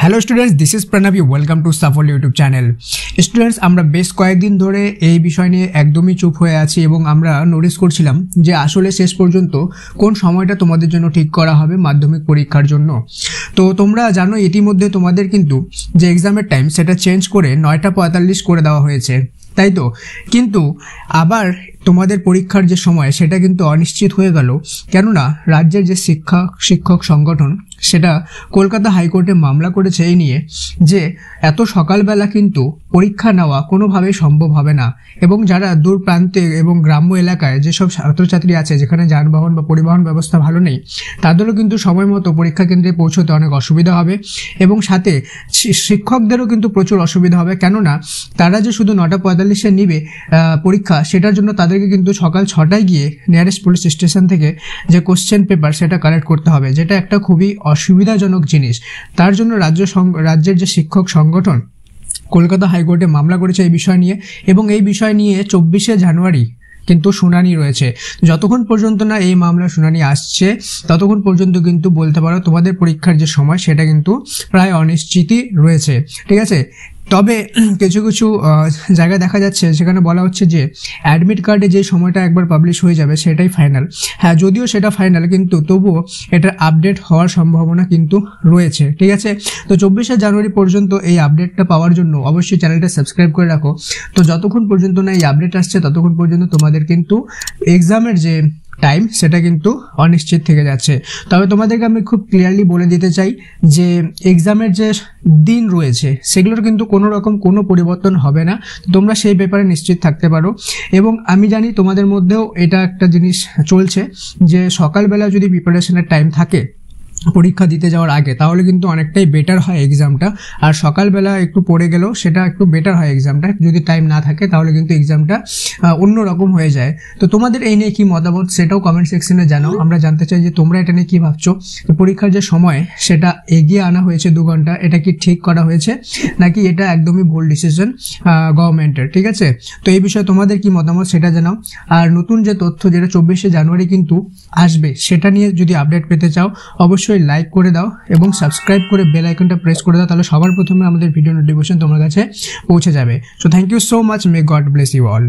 Hello students, this is Pranab, you welcome to Safal YouTube channel. Students, আমরা বেশ কয়েকদিন ধরে এই বিষয় নিয়ে একদমই চুপ হয়ে আছি এবং আমরা নোটিস করছিলাম যে আসলে শেষ পর্যন্ত কোন সময়টা তোমাদের জন্য ঠিক করা হবে মাধ্যমিক পরীক্ষার জন্য। তো তোমরা জানো ইতিমধ্যে তোমাদের কিন্তু যে এক্সামের টাইম সেটা চেঞ্জ করে 9:45 করে দেওয়া হয়েছে, তাই তো। কিন্তু আবার তোমাদের পরীক্ষার যে সময় সেটা কিন্তু অনিশ্চিত হয়ে গেল, কেননা রাজ্যের যে শিক্ষক সংগঠন সেটা কলকাতা হাইকোর্টে মামলা করেছে এই নিয়ে যে এত সকালবেলা কিন্তু পরীক্ষা নেওয়া কোনোভাবেই সম্ভব হবে না, এবং যারা দূর প্রান্তে এবং গ্রাম্য এলাকায় যেসব ছাত্রছাত্রী আছে যেখানে যানবাহন বা পরিবহন ব্যবস্থা ভালো নেই, তাদেরও কিন্তু সময় মতো পরীক্ষা কেন্দ্রে পৌঁছতে অনেক অসুবিধা হবে, এবং সাথে শিক্ষকদেরও কিন্তু প্রচুর অসুবিধা হবে, কেননা তারা যে শুধু 9:45 নিবে পরীক্ষা, সেটার জন্য তাদেরকে কিন্তু সকাল 6টায় গিয়ে নিয়ারেস্ট পুলিশ স্টেশন থেকে যে কোশ্চেন পেপার সেটা কালেক্ট করতে হবে, যেটা একটা খুবই অসুবিধাজনক জিনিস। তার জন্য রাজ্যের যে শিক্ষক সংগঠন কলকাতা হাইকোর্টে মামলা করেছে এই বিষয় নিয়ে, এবং এই বিষয় নিয়ে 24শে জানুয়ারি কিন্তু শুনানি রয়েছে। যতক্ষণ পর্যন্ত না এই মামলার শুনানি আসছে ততক্ষণ পর্যন্ত কিন্তু বলতে পারো তোমাদের পরীক্ষার যে সময় সেটা কিন্তু প্রায় অনিশ্চিতই রয়েছে, ঠিক আছে। তবে কিছু কিছু জায়গায় দেখা যাচ্ছে সেখানে বলা হচ্ছে যে অ্যাডমিট কার্ডে যে সময়টা একবার পাবলিশ হয়ে যাবে সেটাই ফাইনাল। হ্যাঁ, যদিও সেটা ফাইনাল, কিন্তু তবুও এটার আপডেট হওয়ার সম্ভাবনা কিন্তু রয়েছে, ঠিক আছে। তো 24শে জানুয়ারি পর্যন্ত এই আপডেটটা পাওয়ার জন্য অবশ্যই চ্যানেলটা সাবস্ক্রাইব করে রাখো। তো যতক্ষণ পর্যন্ত না এই আপডেট আসছে ততক্ষণ পর্যন্ত তোমাদের কিন্তু এক্সামের যে টাইম সেটা কিন্তু অনিশ্চিত থেকে যাচ্ছে। তবে তোমাদেরকে আমি খুব ক্লিয়ারলি বলে দিতে চাই যে এক্সামের যে দিন রয়েছে সেগুলোর কিন্তু কোনো রকম কোনো পরিবর্তন হবে না, তোমরা সেই ব্যাপারে নিশ্চিত থাকতে পারো। এবং আমি জানি তোমাদের মধ্যেও এটা একটা জিনিস চলছে যে সকালবেলা যদি প্রিপারেশনের টাইম থাকে পরীক্ষা দিতে যাওয়ার আগে, তাহলে কিন্তু অনেকটাই বেটার হয় এক্সামটা। আর সকালবেলা একটু পড়ে গেলেও সেটা একটু বেটার হয় এক্সামটা, যদি টাইম না থাকে তাহলে কিন্তু এক্সামটা অন্যরকম হয়ে যায়। তো তোমাদের এই নিয়ে কি মতামত সেটাও কমেন্ট সেকশনে জানাও, আমরা জানতে চাই যে তোমরা এটা নিয়ে কি ভাবছো। পরীক্ষার যে সময় সেটা এগিয়ে আনা হয়েছে 2 ঘন্টা, এটা কি ঠিক করা হয়েছে নাকি এটা একদমই ভুল ডিসিশন গভর্নমেন্টের, ঠিক আছে। তো এই বিষয়ে তোমাদের কি মতামত সেটা জানাও। আর নতুন যে তথ্য যেটা 24শে জানুয়ারি কিন্তু আসবে সেটা নিয়ে যদি আপডেট পেতে চাও অবশ্যই লাইক করে দাও এবং সাবস্ক্রাইব করে বেল আইকনটা প্রেস করে দাও, তাহলে সবার প্রথমে আমাদের ভিডিও নোটিফিকেশন তোমার কাছে পৌঁছে যাবে। So thank you so much, may God bless you all.